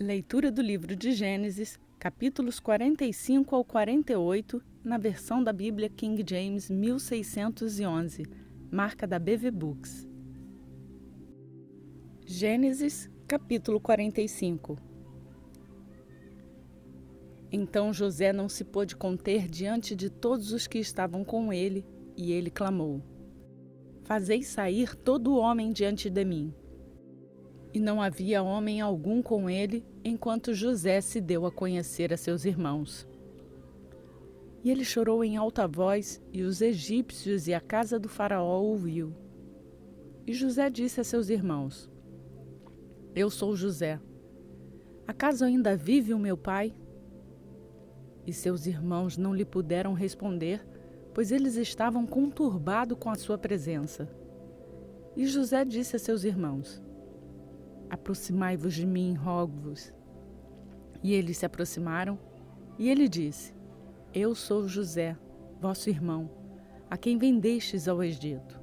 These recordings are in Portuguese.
Leitura do livro de Gênesis, capítulos 45 ao 48, na versão da Bíblia King James 1611, marca da BV Books. Gênesis, capítulo 45. Então José não se pôde conter diante de todos os que estavam com ele, e ele clamou: Fazei sair todo o homem diante de mim. E não havia homem algum com ele, enquanto José se deu a conhecer a seus irmãos. E ele chorou em alta voz, e os egípcios e a casa do faraó ouviu. E José disse a seus irmãos: Eu sou José. Acaso ainda vive o meu pai? E seus irmãos não lhe puderam responder, pois eles estavam conturbados com a sua presença. E José disse a seus irmãos: Aproximai-vos de mim, rogo-vos. E eles se aproximaram, e ele disse: Eu sou José, vosso irmão, a quem vendestes ao Egito.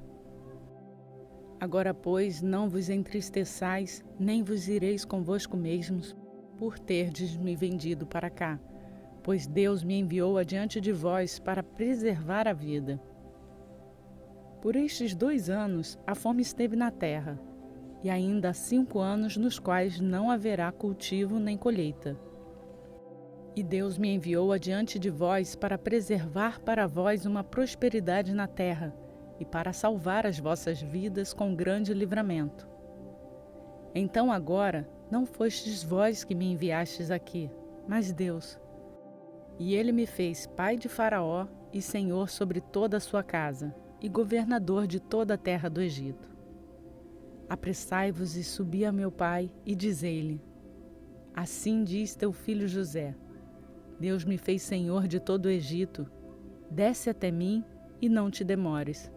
Agora, pois, não vos entristeçais, nem vos ireis convosco mesmos, por terdes me vendido para cá, pois Deus me enviou adiante de vós para preservar a vida. Por estes 2 anos a fome esteve na terra, e ainda há 5 anos nos quais não haverá cultivo nem colheita. E Deus me enviou adiante de vós para preservar para vós uma prosperidade na terra, e para salvar as vossas vidas com grande livramento. Então agora não fostes vós que me enviastes aqui, mas Deus. E ele me fez pai de Faraó e senhor sobre toda a sua casa, e governador de toda a terra do Egito. Apressai-vos e subi a meu pai, e dizei-lhe: Assim diz teu filho José: Deus me fez senhor de todo o Egito. Desce até mim e não te demores.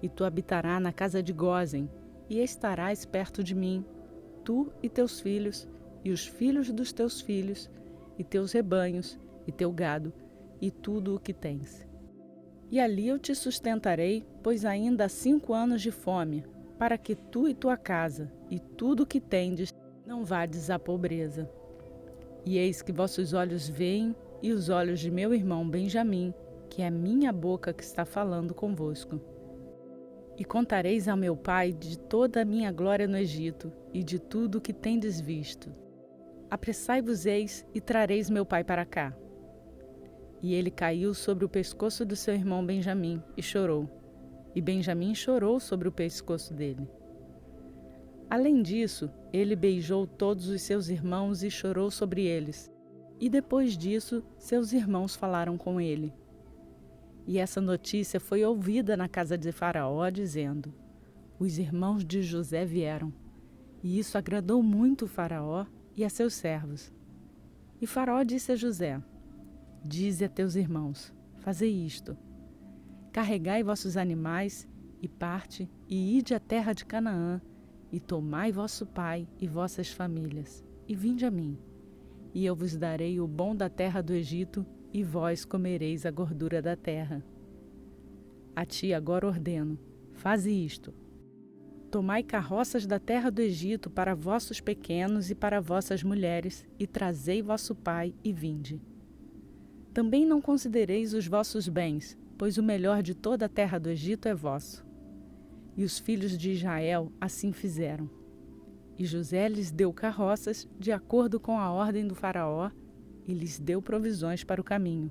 E tu habitarás na casa de Gósen, e estarás perto de mim, tu e teus filhos, e os filhos dos teus filhos, e teus rebanhos, e teu gado, e tudo o que tens. E ali eu te sustentarei, pois ainda há 5 anos de fome, para que tu e tua casa, e tudo o que tendes, não vades à pobreza. E eis que vossos olhos veem, e os olhos de meu irmão Benjamim, que é a minha boca que está falando convosco. E contareis ao meu pai de toda a minha glória no Egito, e de tudo o que tendes visto. Apressai-vos-eis e trareis meu pai para cá. E ele caiu sobre o pescoço do seu irmão Benjamim, e chorou. E Benjamim chorou sobre o pescoço dele. Além disso, ele beijou todos os seus irmãos e chorou sobre eles. E depois disso, seus irmãos falaram com ele. E essa notícia foi ouvida na casa de Faraó, dizendo: Os irmãos de José vieram. E isso agradou muito Faraó e a seus servos. E Faraó disse a José: Dize a teus irmãos: Fazei isto. Carregai vossos animais, e parte, e ide à terra de Canaã, e tomai vosso pai e vossas famílias, e vinde a mim. E eu vos darei o bom da terra do Egito, e vós comereis a gordura da terra. A ti agora ordeno: faze isto. Tomai carroças da terra do Egito para vossos pequenos e para vossas mulheres, e trazei vosso pai, e vinde. Também não considereis os vossos bens, pois o melhor de toda a terra do Egito é vosso. E os filhos de Israel assim fizeram. E José lhes deu carroças, de acordo com a ordem do faraó, e lhes deu provisões para o caminho.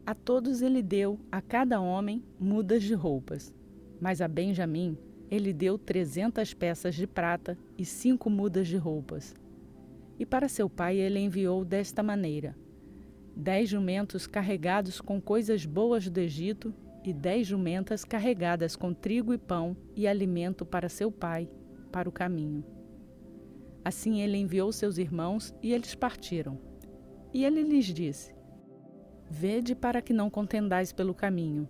A todos ele deu, a cada homem, mudas de roupas. Mas a Benjamim ele deu 300 peças de prata e 5 mudas de roupas. E para seu pai ele enviou desta maneira: 10 jumentos carregados com coisas boas do Egito, e 10 jumentas carregadas com trigo e pão e alimento para seu pai, para o caminho. Assim ele enviou seus irmãos, e eles partiram. E ele lhes disse: Vede para que não contendais pelo caminho.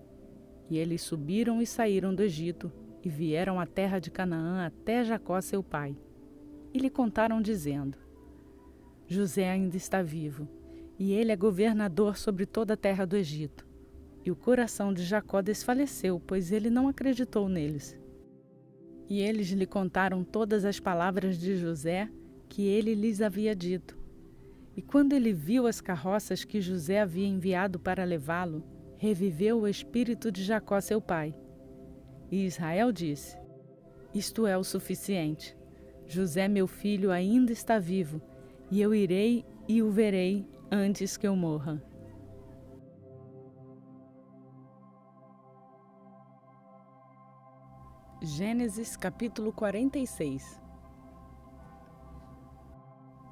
E eles subiram e saíram do Egito, e vieram à terra de Canaã até Jacó seu pai. E lhe contaram dizendo: José ainda está vivo, e ele é governador sobre toda a terra do Egito. E o coração de Jacó desfaleceu, pois ele não acreditou neles. E eles lhe contaram todas as palavras de José, que ele lhes havia dito. E quando ele viu as carroças que José havia enviado para levá-lo, reviveu o espírito de Jacó seu pai. E Israel disse: Isto é o suficiente. José meu filho ainda está vivo, e eu irei e o verei antes que eu morra. Gênesis capítulo 46.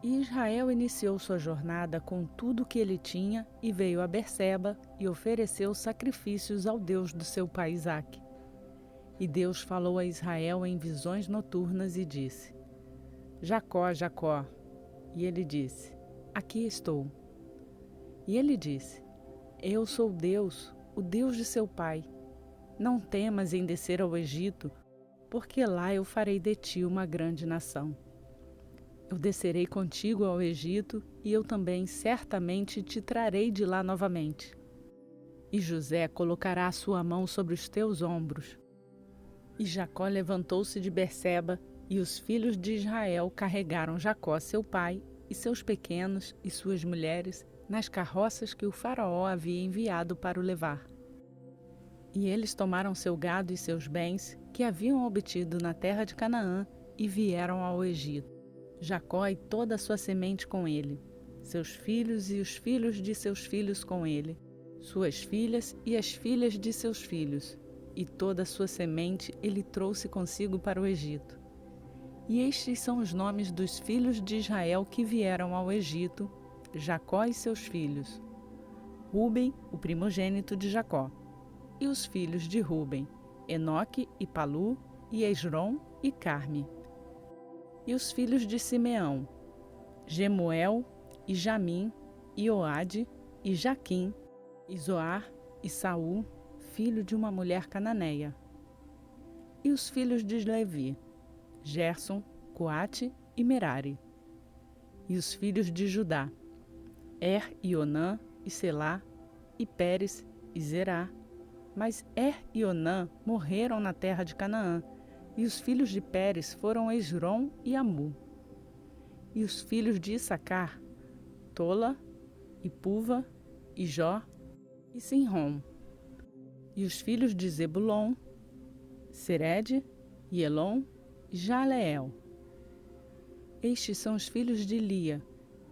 E Israel iniciou sua jornada com tudo o que ele tinha e veio a Berseba e ofereceu sacrifícios ao Deus do seu pai Isaque. E Deus falou a Israel em visões noturnas e disse: Jacó, Jacó. E ele disse: Aqui estou. E ele disse: Eu sou Deus, o Deus de seu pai. Não temas em descer ao Egito, porque lá eu farei de ti uma grande nação. Eu descerei contigo ao Egito, e eu também certamente te trarei de lá novamente. E José colocará a sua mão sobre os teus ombros. E Jacó levantou-se de Berseba, e os filhos de Israel carregaram Jacó seu pai, e seus pequenos e suas mulheres, nas carroças que o faraó havia enviado para o levar. E eles tomaram seu gado e seus bens, que haviam obtido na terra de Canaã, e vieram ao Egito. Jacó e toda a sua semente com ele, seus filhos e os filhos de seus filhos com ele, suas filhas e as filhas de seus filhos, e toda a sua semente ele trouxe consigo para o Egito. E estes são os nomes dos filhos de Israel que vieram ao Egito, Jacó e seus filhos: Rúben, o primogênito de Jacó, e os filhos de Rúben, Enoque e Palu, e Esrom e Carme. E os filhos de Simeão, Gemuel, e Jamim, e Oade, e Jaquim, e Zoar, e Saul, filho de uma mulher cananeia. E os filhos de Levi, Gerson, Coate e Merari. E os filhos de Judá, e Onã, e Selá, e Pérez, e Zerá. Mas e Onã morreram na terra de Canaã, e os filhos de Pérez foram Esrom e Amu. E os filhos de Issacar, Tola, e Puva, e Jó, e Sinrom. E os filhos de Zebulon, Sered, e Elon, e Jaleel. Estes são os filhos de Lia,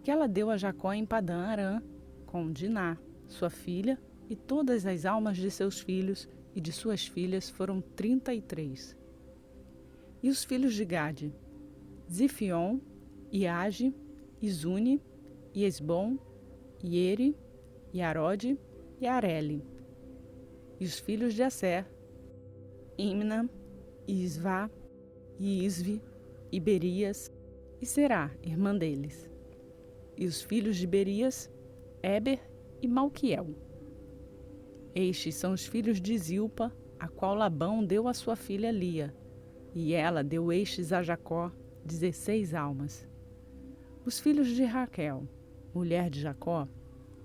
que ela deu a Jacó em Padã Arã, com Diná, sua filha, e todas as almas de seus filhos e de suas filhas foram 33. E os filhos de Gade, Zifion, e Age, e Zune, e Esbom, e Ere, e Arode, e Areli. E os filhos de Asser, Imna, e Isvá, e Isvi, e Berias, e Será, irmã deles. E os filhos de Berias, Eber e Malquiel. Estes são os filhos de Zilpa, a qual Labão deu a sua filha Lia, e ela deu estes a Jacó, 16 almas. Os filhos de Raquel, mulher de Jacó,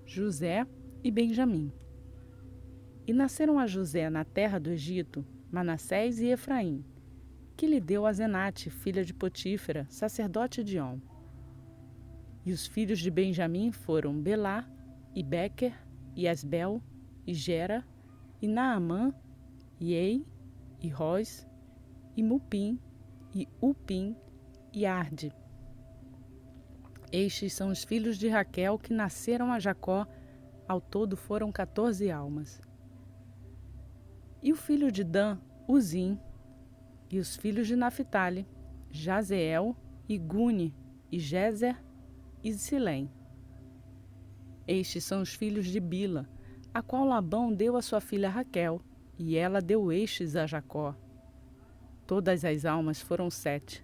José e Benjamim. E nasceram a José na terra do Egito, Manassés e Efraim, que lhe deu a Zenate, filha de Potífera, sacerdote de On. E os filhos de Benjamim foram Belá, e Bequer, e Asbel, e Gera, e Naamã, e Ei, e Roz, e Mupim, e Upim, e Arde. Estes são os filhos de Raquel que nasceram a Jacó, ao todo foram 14 almas. E o filho de Dan, Uzim, e os filhos de Naphtali, Jazeel, e Guni, e Jezer, e Silém. Estes são os filhos de Bila, a qual Labão deu a sua filha Raquel, e ela deu estes a Jacó. Todas as almas foram 7.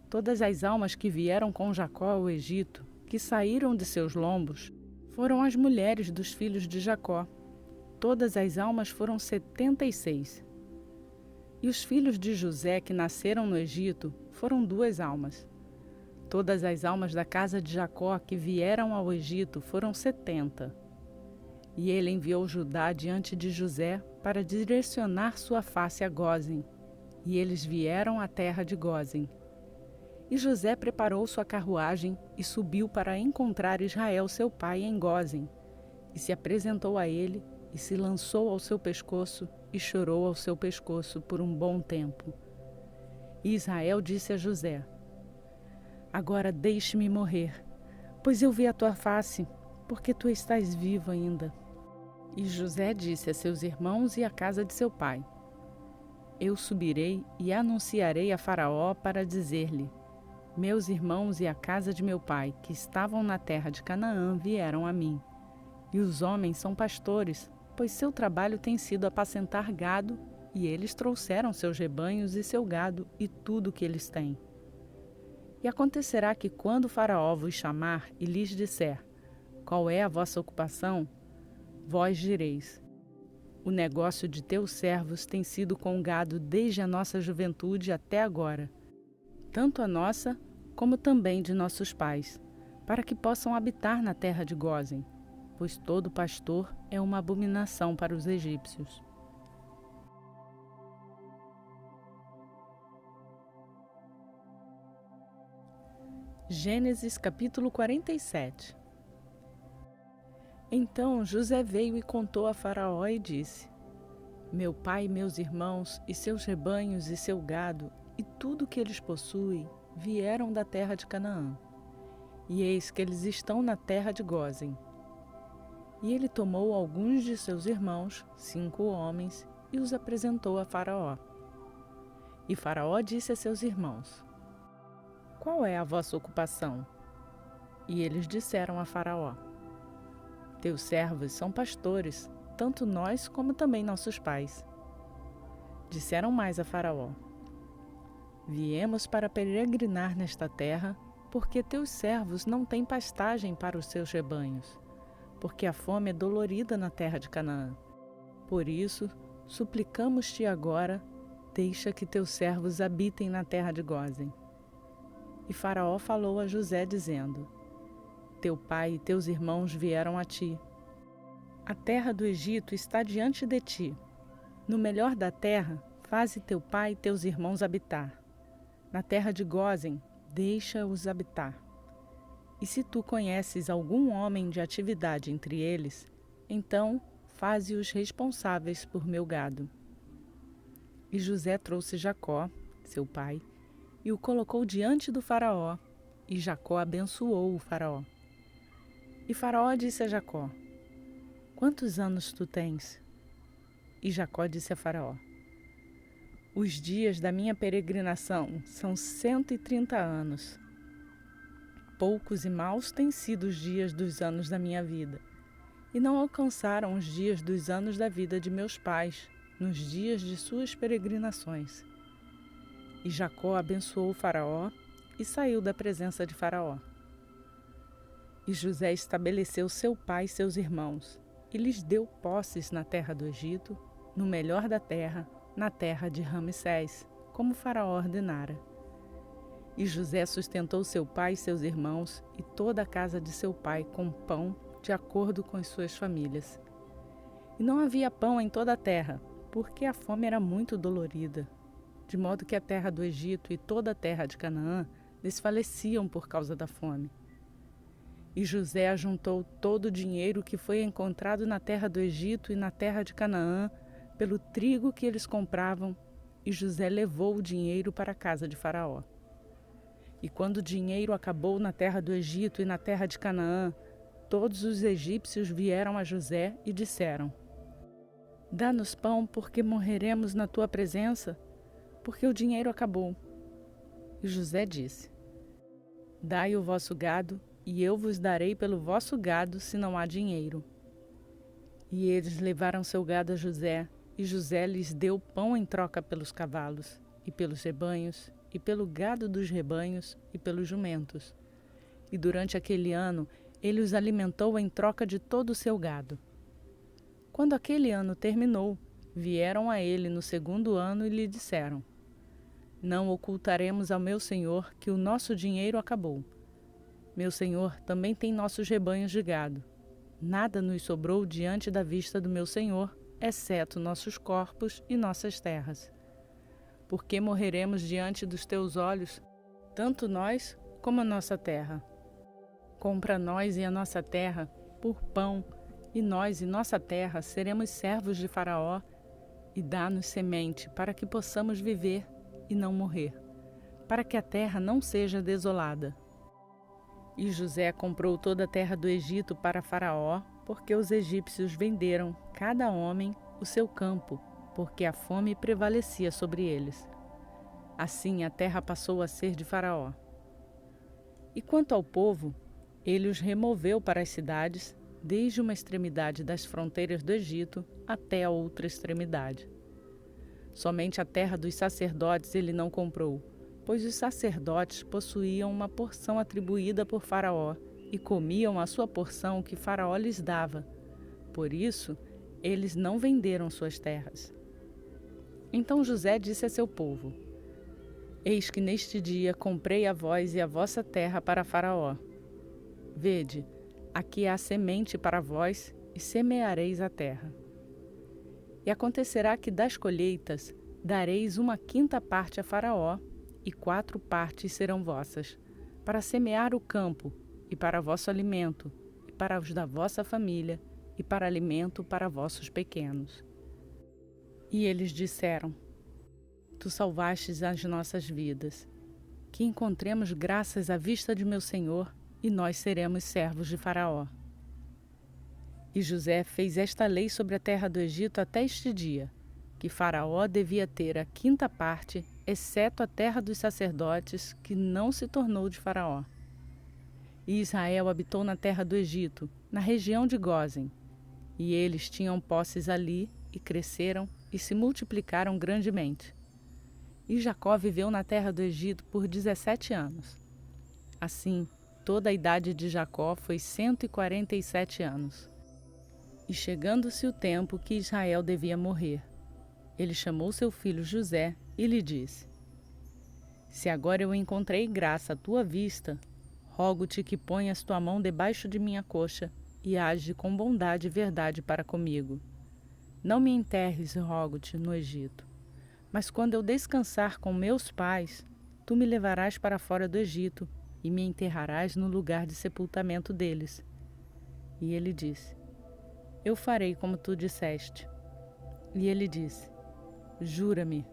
Todas as almas que vieram com Jacó ao Egito, que saíram de seus lombos, foram as mulheres dos filhos de Jacó. Todas as almas foram 76. E os filhos de José que nasceram no Egito foram 2 almas. Todas as almas da casa de Jacó que vieram ao Egito foram 70. E ele enviou Judá diante de José para direcionar sua face a Gósen. E eles vieram à terra de Gósen. E José preparou sua carruagem e subiu para encontrar Israel seu pai em Gósen, e se apresentou a ele, e se lançou ao seu pescoço, e chorou ao seu pescoço por um bom tempo. E Israel disse a José: Agora deixe-me morrer, pois eu vi a tua face, porque tu estás vivo ainda. E José disse a seus irmãos e à casa de seu pai: Eu subirei e anunciarei a Faraó para dizer-lhe: Meus irmãos e a casa de meu pai, que estavam na terra de Canaã, vieram a mim. E os homens são pastores, pois seu trabalho tem sido apacentar gado, e eles trouxeram seus rebanhos e seu gado e tudo o que eles têm. E acontecerá que quando Faraó vos chamar e lhes disser: Qual é a vossa ocupação? Vós direis: O negócio de teus servos tem sido com o gado desde a nossa juventude até agora, tanto a nossa como também de nossos pais, para que possam habitar na terra de Gósen, pois todo pastor é uma abominação para os egípcios. Gênesis capítulo 47. Então José veio e contou a Faraó e disse: Meu pai e meus irmãos, e seus rebanhos e seu gado, e tudo que eles possuem, vieram da terra de Canaã. E eis que eles estão na terra de Gósen. E ele tomou alguns de seus irmãos, 5 homens, e os apresentou a Faraó. E Faraó disse a seus irmãos: Qual é a vossa ocupação? E eles disseram a Faraó: Teus servos são pastores, tanto nós como também nossos pais. Disseram mais a Faraó: Viemos para peregrinar nesta terra, porque teus servos não têm pastagem para os seus rebanhos, porque a fome é dolorida na terra de Canaã. Por isso, suplicamos-te agora, deixa que teus servos habitem na terra de Gósen. E Faraó falou a José, dizendo: Teu pai e teus irmãos vieram a ti. A terra do Egito está diante de ti. No melhor da terra, faze teu pai e teus irmãos habitar. Na terra de Gósen, deixa-os habitar. E se tu conheces algum homem de atividade entre eles, então faze-os responsáveis por meu gado. E José trouxe Jacó, seu pai, e o colocou diante do Faraó, e Jacó abençoou o Faraó. E Faraó disse a Jacó: Quantos anos tu tens? E Jacó disse a Faraó: Os dias da minha peregrinação são 130 anos. Poucos e maus têm sido os dias dos anos da minha vida, e não alcançaram os dias dos anos da vida de meus pais, nos dias de suas peregrinações. E Jacó abençoou o Faraó e saiu da presença de Faraó. E José estabeleceu seu pai e seus irmãos, e lhes deu posses na terra do Egito, no melhor da terra, na terra de Ramsés, como Faraó ordenara. E José sustentou seu pai e seus irmãos e toda a casa de seu pai com pão, de acordo com as suas famílias. E não havia pão em toda a terra, porque a fome era muito dolorida, de modo que a terra do Egito e toda a terra de Canaã desfaleciam por causa da fome. E José ajuntou todo o dinheiro que foi encontrado na terra do Egito e na terra de Canaã, pelo trigo que eles compravam, e José levou o dinheiro para a casa de Faraó. E quando o dinheiro acabou na terra do Egito e na terra de Canaã, todos os egípcios vieram a José e disseram: Dá-nos pão, porque morreremos na tua presença, porque o dinheiro acabou. E José disse: Dai o vosso gado, e eu vos darei pelo vosso gado, se não há dinheiro. E eles levaram seu gado a José, e José lhes deu pão em troca pelos cavalos, e pelos rebanhos, e pelo gado dos rebanhos, e pelos jumentos. E durante aquele ano, ele os alimentou em troca de todo o seu gado. Quando aquele ano terminou, vieram a ele no 2º ano e lhe disseram: Não ocultaremos ao meu senhor que o nosso dinheiro acabou. Meu senhor também tem nossos rebanhos de gado. Nada nos sobrou diante da vista do meu senhor, exceto nossos corpos e nossas terras. Por que morreremos diante dos teus olhos? tanto nós como a nossa terra. Compra nós e a nossa terra por pão, e nós e nossa terra seremos servos de Faraó, e dá-nos semente para que possamos viver e não morrer, para que a terra não seja desolada. E José comprou toda a terra do Egito para Faraó, porque os egípcios venderam, cada homem, o seu campo, porque a fome prevalecia sobre eles. Assim a terra passou a ser de Faraó. E quanto ao povo, ele os removeu para as cidades, desde uma extremidade das fronteiras do Egito até a outra extremidade. Somente a terra dos sacerdotes ele não comprou, pois os sacerdotes possuíam uma porção atribuída por Faraó e comiam a sua porção que Faraó lhes dava. Por isso, eles não venderam suas terras. Então José disse a seu povo: Eis que neste dia comprei a vós e a vossa terra para Faraó. Vede, aqui há semente para vós, e semeareis a terra. E acontecerá que das colheitas dareis 1/5 parte a Faraó, e 4 partes serão vossas, para semear o campo, e para vosso alimento, e para os da vossa família, e para alimento para vossos pequenos. E eles disseram: Tu salvastes as nossas vidas, que encontremos graças à vista de meu senhor, e nós seremos servos de Faraó. E José fez esta lei sobre a terra do Egito até este dia, que Faraó devia ter a 5ª parte, exceto a terra dos sacerdotes, que não se tornou de Faraó. E Israel habitou na terra do Egito, na região de Gósen, e eles tinham posses ali, e cresceram, e se multiplicaram grandemente. E Jacó viveu na terra do Egito por 17 anos. Assim, toda a idade de Jacó foi 147 anos. E chegando-se o tempo que Israel devia morrer, ele chamou seu filho José e lhe disse: Se agora eu encontrei graça à tua vista, rogo-te que ponhas tua mão debaixo de minha coxa e age com bondade e verdade para comigo. Não me enterres, rogo-te, no Egito, mas quando eu descansar com meus pais, tu me levarás para fora do Egito e me enterrarás no lugar de sepultamento deles. E ele disse: Eu farei como tu disseste. E ele disse: Jura-me.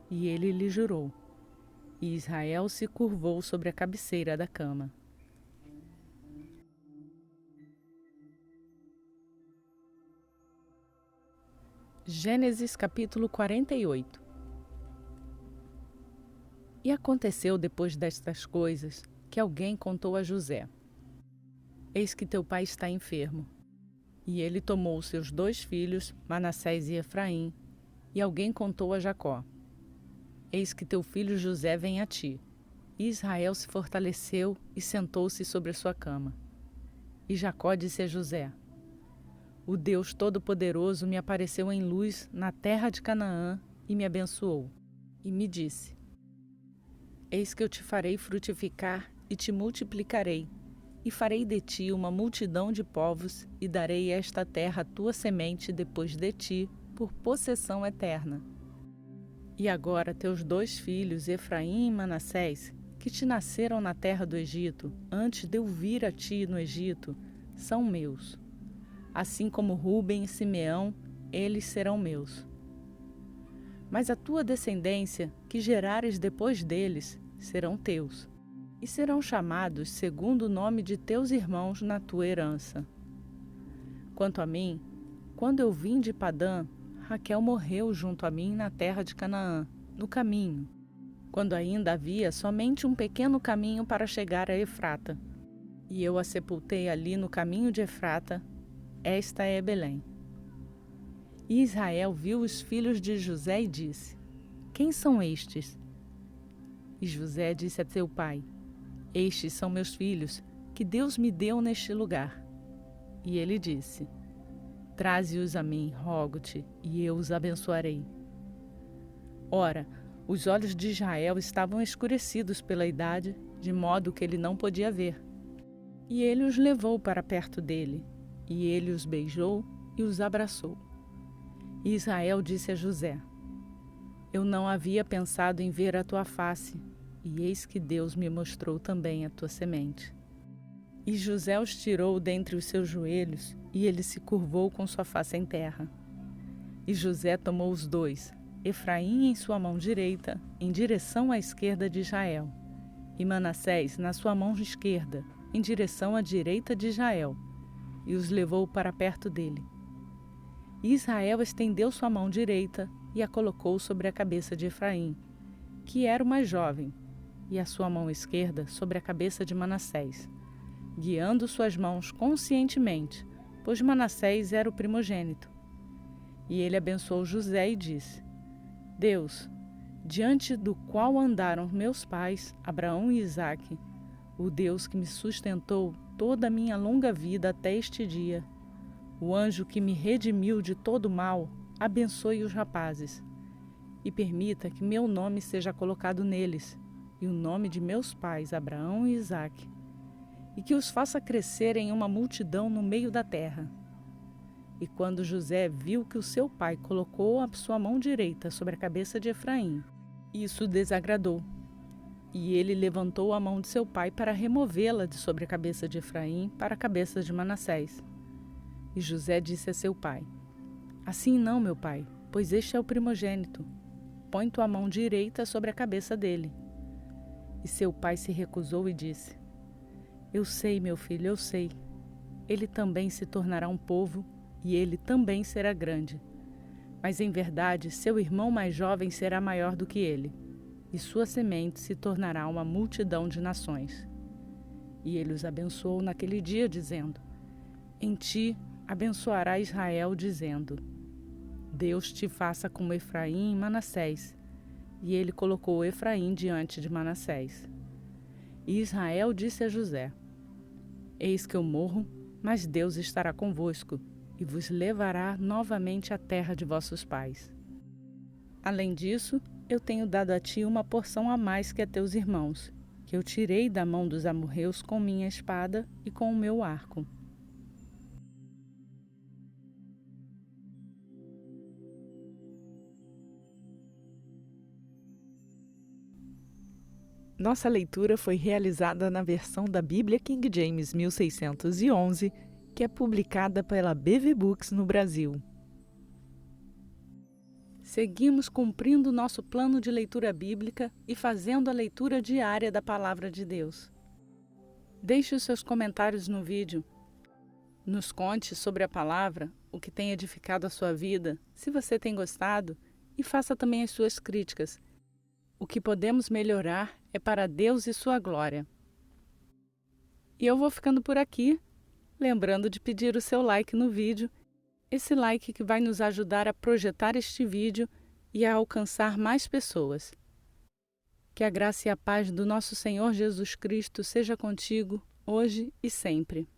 E ele lhe jurou. E Israel se curvou sobre a cabeceira da cama. Gênesis capítulo 48. E aconteceu depois destas coisas que alguém contou a José: Eis que teu pai está enfermo. E ele tomou seus 2 filhos, Manassés e Efraim, e alguém contou a Jacó: Eis que teu filho José vem a ti. E Israel se fortaleceu e sentou-se sobre a sua cama. E Jacó disse a José: O Deus Todo-Poderoso me apareceu em luz na terra de Canaã e me abençoou. E me disse: Eis que eu te farei frutificar e te multiplicarei, e farei de ti uma multidão de povos, e darei esta terra à tua semente depois de ti, por possessão eterna. E agora teus 2 filhos, Efraim e Manassés, que te nasceram na terra do Egito, antes de eu vir a ti no Egito, são meus. Assim como Ruben e Simeão, eles serão meus. Mas a tua descendência, que gerares depois deles, serão teus, e serão chamados segundo o nome de teus irmãos na tua herança. Quanto a mim, quando eu vim de Padã, Raquel morreu junto a mim na terra de Canaã, no caminho, quando ainda havia somente um pequeno caminho para chegar a Efrata. E eu a sepultei ali no caminho de Efrata. Esta é Belém. E Israel viu os filhos de José e disse: Quem são estes? E José disse a seu pai: Estes são meus filhos, que Deus me deu neste lugar. E ele disse: Traze-os a mim, rogo-te, e eu os abençoarei. Ora, os olhos de Israel estavam escurecidos pela idade, de modo que ele não podia ver. E ele os levou para perto dele, e ele os beijou e os abraçou. E Israel disse a José: Eu não havia pensado em ver a tua face, e eis que Deus me mostrou também a tua semente. E José os tirou dentre os seus joelhos, e ele se curvou com sua face em terra. E José tomou os dois, Efraim em sua mão direita, em direção à esquerda de Israel, e Manassés na sua mão esquerda, em direção à direita de Israel, e os levou para perto dele. E Israel estendeu sua mão direita e a colocou sobre a cabeça de Efraim, que era o mais jovem, e a sua mão esquerda sobre a cabeça de Manassés, guiando suas mãos conscientemente, pois Manassés era o primogênito. E ele abençoou José e disse: Deus, diante do qual andaram meus pais, Abraão e Isaque, o Deus que me sustentou toda a minha longa vida até este dia, o anjo que me redimiu de todo mal, abençoe os rapazes, e permita que meu nome seja colocado neles, e o nome de meus pais, Abraão e Isaque, e que os faça crescer em uma multidão no meio da terra. E quando José viu que o seu pai colocou a sua mão direita sobre a cabeça de Efraim, isso desagradou. E ele levantou a mão de seu pai para removê-la de sobre a cabeça de Efraim para a cabeça de Manassés. E José disse a seu pai: Assim não, meu pai, pois este é o primogênito. Põe tua mão direita sobre a cabeça dele. E seu pai se recusou e disse: Eu sei, meu filho, eu sei. Ele também se tornará um povo, e ele também será grande. Mas em verdade, seu irmão mais jovem será maior do que ele, e sua semente se tornará uma multidão de nações. E ele os abençoou naquele dia, dizendo: Em ti abençoará Israel, dizendo: Deus te faça como Efraim e Manassés. E ele colocou Efraim diante de Manassés. E Israel disse a José: Eis que eu morro, mas Deus estará convosco, e vos levará novamente à terra de vossos pais. Além disso, eu tenho dado a ti uma porção a mais que a teus irmãos, que eu tirei da mão dos amorreus com minha espada e com o meu arco. Nossa leitura foi realizada na versão da Bíblia King James 1611, que é publicada pela BV Books no Brasil. Seguimos cumprindo nosso plano de leitura bíblica e fazendo a leitura diária da Palavra de Deus. Deixe os seus comentários no vídeo. Nos conte sobre a palavra, o que tem edificado a sua vida, se você tem gostado, e faça também as suas críticas. O que podemos melhorar é para Deus e sua glória. E eu vou ficando por aqui, lembrando de pedir o seu like no vídeo, esse like que vai nos ajudar a projetar este vídeo e a alcançar mais pessoas. Que a graça e a paz do nosso Senhor Jesus Cristo seja contigo, hoje e sempre.